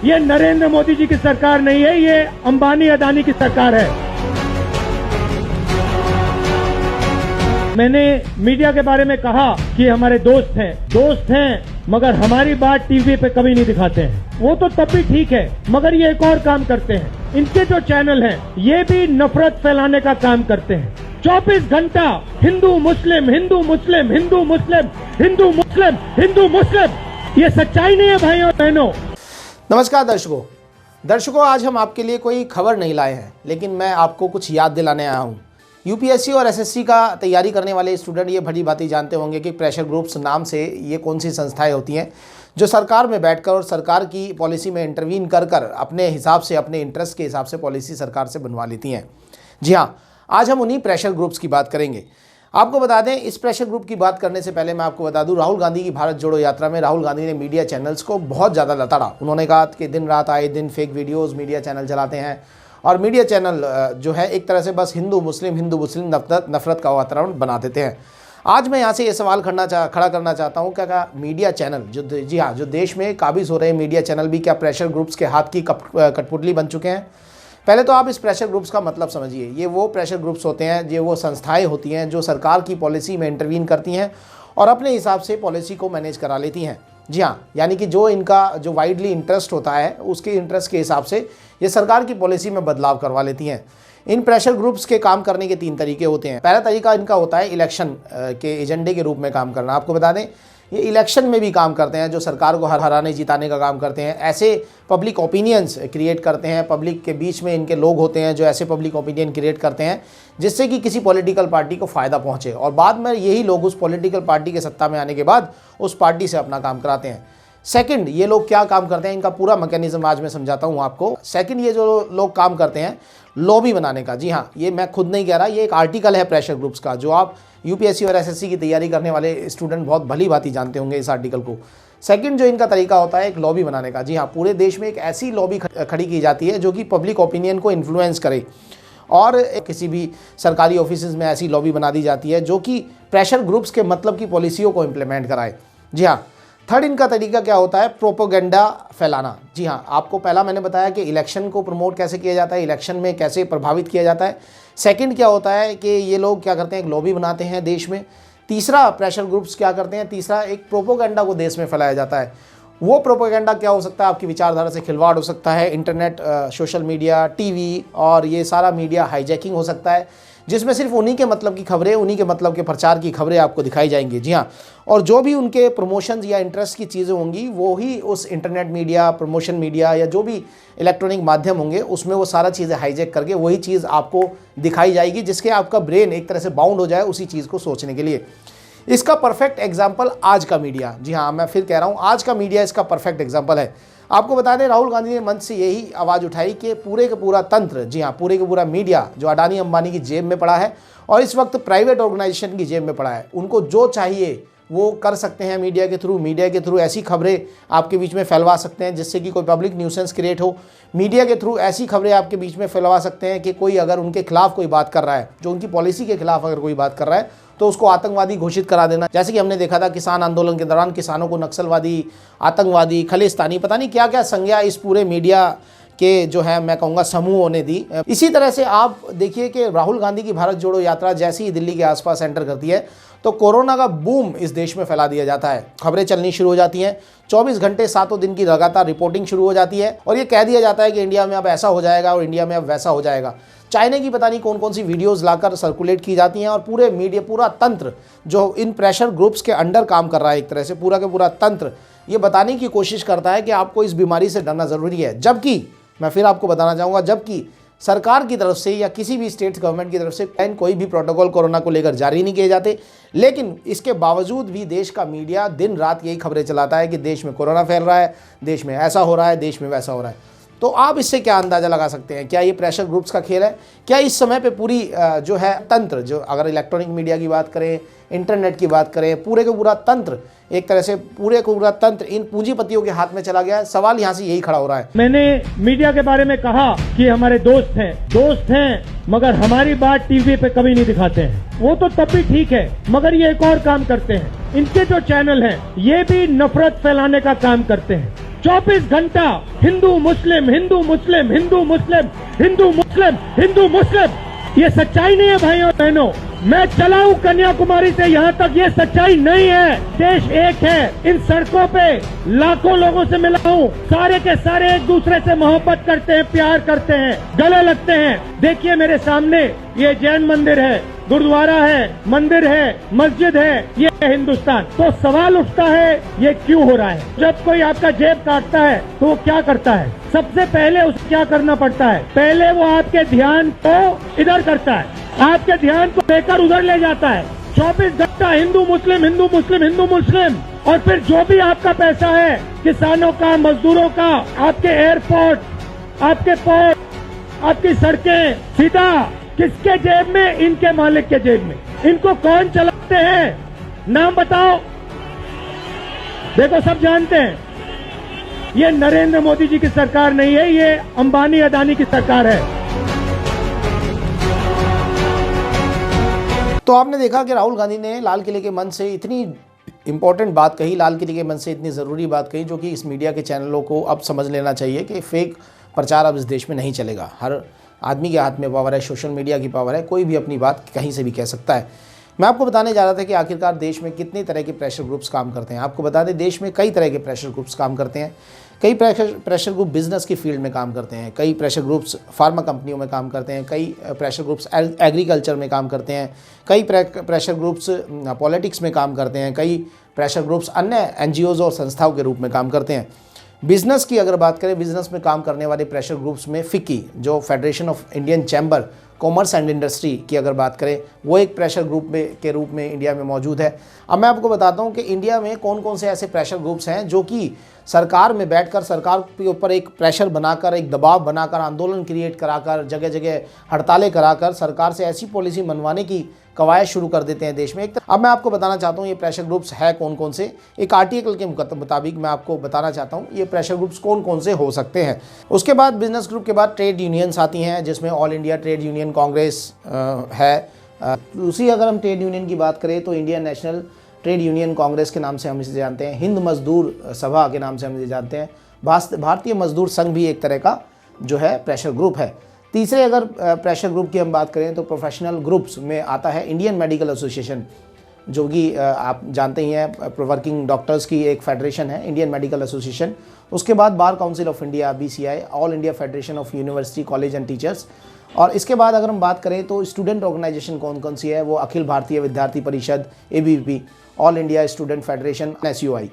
ये नरेंद्र मोदी जी की सरकार नहीं है, ये अंबानी अदानी की सरकार है। मैंने मीडिया के बारे में कहा कि हमारे दोस्त हैं मगर हमारी बात टीवी पे कभी नहीं दिखाते हैं। वो तो तब भी ठीक है, मगर ये एक और काम करते हैं। इनके जो चैनल हैं ये भी नफरत फैलाने का काम करते हैं। 24 घंटा हिंदू मुस्लिम, हिंदू मुस्लिम, हिंदू मुस्लिम, हिंदू मुस्लिम, हिंदू मुस्लिम। ये सच्चाई नहीं है भाइयों और बहनों। नमस्कार दर्शकों, आज हम आपके लिए कोई खबर नहीं लाए हैं, लेकिन मैं आपको कुछ याद दिलाने आया हूँ। यूपीएससी और एसएससी का तैयारी करने वाले स्टूडेंट ये भली भांति जानते होंगे कि प्रेशर ग्रुप्स नाम से ये कौन सी संस्थाएं होती हैं जो सरकार में बैठकर और सरकार की पॉलिसी में इंटरवीन कर अपने हिसाब से, अपने इंटरेस्ट के हिसाब से पॉलिसी सरकार से बनवा लेती हैं। जी हाँ, आज हम उन्हीं प्रेशर ग्रुप्स की बात करेंगे। आपको बता दें, इस प्रेशर ग्रुप की बात करने से पहले मैं आपको बता दूं, राहुल गांधी की भारत जोड़ो यात्रा में राहुल गांधी ने मीडिया चैनल्स को बहुत ज़्यादा लताड़ा। उन्होंने कहा कि दिन रात आए दिन फेक वीडियोज़ मीडिया चैनल चलाते हैं और मीडिया चैनल जो है एक तरह से बस हिंदू मुस्लिम नफरत का वातावरण बना देते हैं। आज मैं यहाँ से ये सवाल खड़ा करना चाहता हूँ, क्या मीडिया चैनल जो देश में काबिज हो रहे मीडिया चैनल भी क्या प्रेशर ग्रुप्स के हाथ की कठपुतली बन चुके हैं? पहले तो आप इस प्रेशर ग्रुप्स का मतलब समझिए। ये वो प्रेशर ग्रुप्स होते हैं, ये वो संस्थाएं होती हैं जो सरकार की पॉलिसी में इंटरवीन करती हैं और अपने हिसाब से पॉलिसी को मैनेज करा लेती हैं। जी हाँ, यानी कि जो इनका जो वाइडली इंटरेस्ट होता है उसके इंटरेस्ट के हिसाब से ये सरकार की पॉलिसी में बदलाव करवा लेती हैं। इन प्रेशर ग्रुप्स के काम करने के 3 तरीके होते हैं। पहला तरीका इनका होता है इलेक्शन के एजेंडे के रूप में काम करना। आपको बता दें, ये इलेक्शन में भी काम करते हैं, जो सरकार को हराने जिताने का काम करते हैं। ऐसे पब्लिक ओपिनियंस क्रिएट करते हैं, पब्लिक के बीच में इनके लोग होते हैं जो ऐसे पब्लिक ओपिनियन क्रिएट करते हैं जिससे कि किसी पॉलिटिकल पार्टी को फ़ायदा पहुंचे और बाद में यही लोग उस पॉलिटिकल पार्टी के सत्ता में आने के बाद उस पार्टी से अपना काम कराते हैं। सेकंड, ये लोग क्या काम करते हैं, इनका पूरा मैकेनिज्म आज मैं समझाता हूँ आपको। सेकंड, ये जो लोग काम करते हैं लॉबी बनाने का। जी हाँ, ये मैं खुद नहीं कह रहा, ये एक आर्टिकल है प्रेशर ग्रुप्स का, जो आप यूपीएससी और एसएससी की तैयारी करने वाले स्टूडेंट बहुत भली भांति जानते होंगे इस आर्टिकल को। सेकंड, जो इनका तरीका होता है एक लॉबी बनाने का। जी हाँ, पूरे देश में एक ऐसी लॉबी खड़ी की जाती है जो कि पब्लिक ओपिनियन को इन्फ्लुएंस करे और किसी भी सरकारी ऑफिस में ऐसी लॉबी बना दी जाती है जो कि प्रेशर ग्रुप्स के मतलब की पॉलिसियों को इम्प्लीमेंट कराए। जी हाँ, थर्ड इनका तरीका क्या होता है, प्रोपोगेंडा फैलाना। जी हाँ, आपको पहला मैंने बताया कि इलेक्शन को प्रमोट कैसे किया जाता है, इलेक्शन में कैसे प्रभावित किया जाता है। सेकंड क्या होता है कि ये लोग क्या करते हैं, एक लॉबी बनाते हैं देश में। तीसरा, प्रेशर ग्रुप्स क्या करते हैं, तीसरा एक प्रोपोगेंडा को देश में फैलाया जाता है। वो प्रोपोगेंडा क्या हो सकता है, आपकी विचारधारा से खिलवाड़ हो सकता है, इंटरनेट, सोशल मीडिया, टीवी और ये सारा मीडिया हाईजैकिंग हो सकता है, जिसमें सिर्फ उन्हीं के मतलब की खबरें, उन्हीं के मतलब के प्रचार की खबरें आपको दिखाई जाएंगी। जी हाँ, और जो भी उनके प्रमोशंस या इंटरेस्ट की चीज़ें होंगी वो ही उस इंटरनेट मीडिया, प्रमोशन मीडिया या जो भी इलेक्ट्रॉनिक माध्यम होंगे उसमें वो सारा चीज़ें हाईजैक करके वही चीज़ आपको दिखाई जाएगी, जिसके आपका ब्रेन एक तरह से बाउंड हो जाए उसी चीज़ को सोचने के लिए। इसका परफेक्ट एग्जाम्पल आज का मीडिया। जी हाँ, मैं फिर कह रहा हूँ, आज का मीडिया इसका परफेक्ट एग्जाम्पल है। आपको बता दें, राहुल गांधी ने मंच से यही आवाज़ उठाई कि पूरे का पूरा तंत्र, जी हाँ, पूरे का पूरा मीडिया जो अडानी अंबानी की जेब में पड़ा है और इस वक्त प्राइवेट ऑर्गेनाइजेशन की जेब में पड़ा है, उनको जो चाहिए वो कर सकते हैं मीडिया के थ्रू ऐसी खबरें आपके बीच में फैलवा सकते हैं जिससे कि कोई पब्लिक न्यूसेंस क्रिएट हो। मीडिया के थ्रू ऐसी खबरें आपके बीच में फैलवा सकते हैं कि कोई अगर उनके खिलाफ कोई बात कर रहा है, जो उनकी पॉलिसी के खिलाफ अगर कोई बात कर रहा है तो उसको आतंकवादी घोषित करा देना। जैसे कि हमने देखा था किसान आंदोलन के दौरान किसानों को नक्सलवादी, आतंकवादी, खलिस्तानी, पता नहीं क्या क्या संज्ञा इस पूरे मीडिया के जो है मैं कहूँगा समूहों ने दी। इसी तरह से आप देखिए कि राहुल गांधी की भारत जोड़ो यात्रा जैसे ही दिल्ली के आसपास एंटर करती है तो कोरोना का बूम इस देश में फैला दिया जाता है। खबरें चलनी शुरू हो जाती हैं, 24 घंटे 7 दिन की लगातार रिपोर्टिंग शुरू हो जाती है और ये कह दिया जाता है कि इंडिया में अब ऐसा हो जाएगा और इंडिया में अब वैसा हो जाएगा। चाइना की पता नहीं कौन कौन सी वीडियोस लाकर सर्कुलेट की जाती हैं और पूरे मीडिया, पूरा तंत्र जो इन प्रेशर ग्रुप्स के अंडर काम कर रहा है, एक तरह से पूरा का पूरा तंत्र ये बताने की कोशिश करता है कि आपको इस बीमारी से डरना ज़रूरी है। जबकि मैं फिर आपको बताना चाहूँगा, जबकि सरकार की तरफ से या किसी भी स्टेट गवर्नमेंट की तरफ से कोई भी प्रोटोकॉल कोरोना को लेकर जारी नहीं किए जाते, लेकिन इसके बावजूद भी देश का मीडिया दिन रात यही खबरें चलाता है कि देश में कोरोना फैल रहा है, देश में ऐसा हो रहा है, देश में वैसा हो रहा है। तो आप इससे क्या अंदाज़ा लगा सकते हैं, क्या ये प्रेशर ग्रुप्स का खेल है? क्या इस समय पे पूरी जो है तंत्र, जो अगर इलेक्ट्रॉनिक मीडिया की बात करें, इंटरनेट की बात करें, पूरे का पूरा तंत्र एक तरह से पूरे का पूरा तंत्र इन पूंजीपतियों के हाथ में चला गया है? सवाल यहाँ से यही खड़ा हो रहा है। मैंने मीडिया के बारे में कहा कि हमारे दोस्त हैं मगर हमारी बात टीवी पे कभी नहीं दिखाते हैं। वो तो तब भी ठीक है, मगर ये एक और काम करते हैं। इनके जो चैनल हैं ये भी नफरत फैलाने का काम करते हैं। 24 घंटा हिंदू मुस्लिम हिंदू मुस्लिम हिंदू मुस्लिम हिंदू मुस्लिम हिंदू मुस्लिम, ये सच्चाई नहीं है भाइयों और बहनों। मैं चला हूं कन्याकुमारी से यहाँ तक, ये सच्चाई नहीं है। देश एक है। इन सड़कों पे लाखों लोगों से मिला हूं, सारे के सारे एक दूसरे से मोहब्बत करते हैं, प्यार करते हैं, गले लगते हैं। देखिए मेरे सामने ये जैन मंदिर है, गुरुद्वारा है, मंदिर है, मस्जिद है, ये है हिंदुस्तान। तो सवाल उठता है ये क्यों हो रहा है? जब कोई आपका जेब काटता है तो वो क्या करता है? सबसे पहले उसे क्या करना पड़ता है? पहले वो आपके ध्यान को इधर करता है, आपके ध्यान को लेकर उधर ले जाता है। 24 घंटा हिंदू मुस्लिम हिंदू मुस्लिम हिंदू मुस्लिम, और फिर जो भी आपका पैसा है, किसानों का, मजदूरों का, आपके एयरपोर्ट, आपके पोर्ट, आपकी सड़कें, सीधा किसके जेब में? इनके मालिक के जेब में। इनको कौन चलाते हैं? नाम बताओ। देखो सब जानते हैं, ये नरेंद्र मोदी जी की सरकार नहीं है, ये अंबानी अदानी की सरकार है। तो आपने देखा कि राहुल गांधी ने लाल किले के मंच से इतनी इंपॉर्टेंट बात कही, लाल किले के मंच से इतनी ज़रूरी बात कही, जो कि इस मीडिया के चैनलों को अब समझ लेना चाहिए कि फेक प्रचार अब इस देश में नहीं चलेगा। हर आदमी के हाथ में पावर है, सोशल मीडिया की पावर है, कोई भी अपनी बात कहीं से भी कह सकता है। मैं आपको बताने जा रहा था कि आखिरकार देश में कितने तरह के प्रेशर ग्रुप्स काम करते हैं। आपको बता दें, देश में कई तरह के प्रेशर ग्रुप्स काम करते हैं। कई प्रेशर ग्रुप बिजनेस की फील्ड में काम करते हैं, कई प्रेशर ग्रुप्स फार्मा कंपनियों में काम करते हैं, कई प्रेशर ग्रुप्स एग्रीकल्चर में काम करते हैं, कई प्रेशर ग्रुप्स पॉलिटिक्स में काम करते हैं, कई प्रेशर ग्रुप्स अन्य एनजीओज़ और संस्थाओं के रूप में काम करते हैं। बिज़नेस की अगर बात करें, बिज़नेस में काम करने वाले प्रेशर ग्रुप्स में फिक्की, जो federation of Indian chamber commerce and industry की अगर बात करें, वो एक प्रेशर ग्रुप के रूप में इंडिया में मौजूद है। अब मैं आपको बताता हूं कि इंडिया में कौन कौन से ऐसे प्रेशर ग्रुप्स हैं जो कि सरकार में बैठकर सरकार के ऊपर एक प्रेशर बनाकर, एक दबाव बनाकर, आंदोलन क्रिएट कराकर, जगह जगह हड़तालें कराकर सरकार से ऐसी पॉलिसी मनवाने की कवायद शुरू कर देते हैं देश में। अब मैं आपको बताना चाहता हूँ ये प्रेशर ग्रुप्स है कौन कौन से। एक आर्टिकल के मुताबिक मैं आपको बताना चाहता हूँ ये प्रेशर ग्रुप्स कौन कौन से हो सकते हैं। उसके बाद बिजनेस ग्रुप के बाद ट्रेड यूनियंस आती हैं, जिसमें all India trade union Congress है। दूसरी अगर हम ट्रेड यूनियन की बात करें तो Indian national trade union Congress के नाम से हम इसे जानते हैं, हिंद मजदूर सभा के नाम से हम इसे जानते हैं, भारतीय मजदूर संघ भी एक तरह का जो है प्रेशर ग्रुप है। तीसरे अगर प्रेशर ग्रुप की हम बात करें तो प्रोफेशनल ग्रुप्स में आता है इंडियन मेडिकल एसोसिएशन, जो कि आप जानते ही हैं वर्किंग डॉक्टर्स की एक फेडरेशन है, इंडियन मेडिकल एसोसिएशन। उसके बाद bar council of India BCI, all India federation of university college and teachers. और इसके बाद अगर हम बात करें तो स्टूडेंट ऑर्गेनाइजेशन कौन कौन सी है, वो अखिल भारतीय विद्यार्थी परिषद ABVP, all India student federation SUI।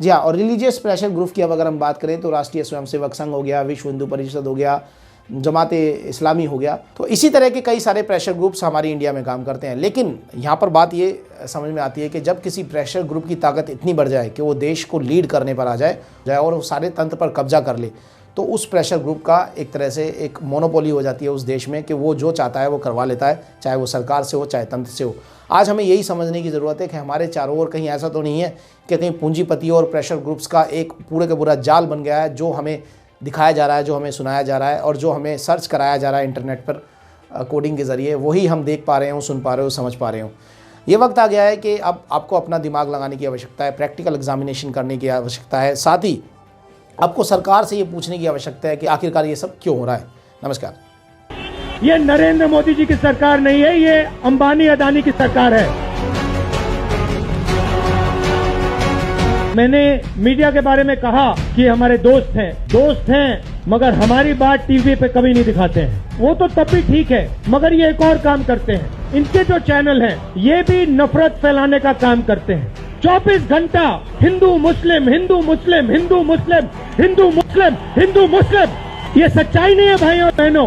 जी हाँ, और रिलीजियस प्रेशर ग्रुप की अब अगर हम बात करें तो राष्ट्रीय स्वयंसेवक संघ हो गया, विश्व हिंदू परिषद हो गया, जमात इस्लामी हो गया। तो इसी तरह के कई सारे प्रेशर ग्रुप्स हमारी इंडिया में काम करते हैं। लेकिन यहाँ पर बात ये समझ में आती है कि जब किसी प्रेशर ग्रुप की ताकत इतनी बढ़ जाए कि वो देश को लीड करने पर आ जाए और वो सारे तंत्र पर कब्जा कर ले, तो उस प्रेशर ग्रुप का एक तरह से एक मोनोपोली हो जाती है उस देश में कि वो जो चाहता है वो करवा लेता है, चाहे वो सरकार से हो चाहे तंत्र से हो। आज हमें यही समझने की ज़रूरत है कि हमारे चारों ओर कहीं ऐसा तो नहीं है कि कहीं पूंजीपतियों और प्रेशर ग्रुप्स का एक पूरे का पूरा जाल बन गया है, जो हमें दिखाया जा रहा है, जो हमें सुनाया जा रहा है और जो हमें सर्च कराया जा रहा है इंटरनेट पर कोडिंग के ज़रिए, वही हम देख पा रहे हो, सुन पा रहे हो, समझ पा रहे हो। ये वक्त आ गया है कि अब आपको अपना दिमाग लगाने की आवश्यकता है, प्रैक्टिकल एग्जामिनेशन करने की आवश्यकता है, साथ ही आपको सरकार से ये पूछने की आवश्यकता है कि आखिरकार ये सब क्यों हो रहा है। नमस्कार। ये नरेंद्र मोदी जी की सरकार नहीं है, ये अंबानी अदानी की सरकार है। मैंने मीडिया के बारे में कहा कि हमारे दोस्त हैं मगर हमारी बात टीवी पे कभी नहीं दिखाते हैं। वो तो तब भी ठीक है, मगर ये एक और काम करते हैं। इनके जो चैनल हैं ये भी नफरत फैलाने का काम करते हैं। 24 घंटा हिंदू मुस्लिम हिंदू मुस्लिम हिंदू मुस्लिम हिंदू मुस्लिम हिंदू मुस्लिम, ये सच्चाई नहीं है भाइयों और बहनों।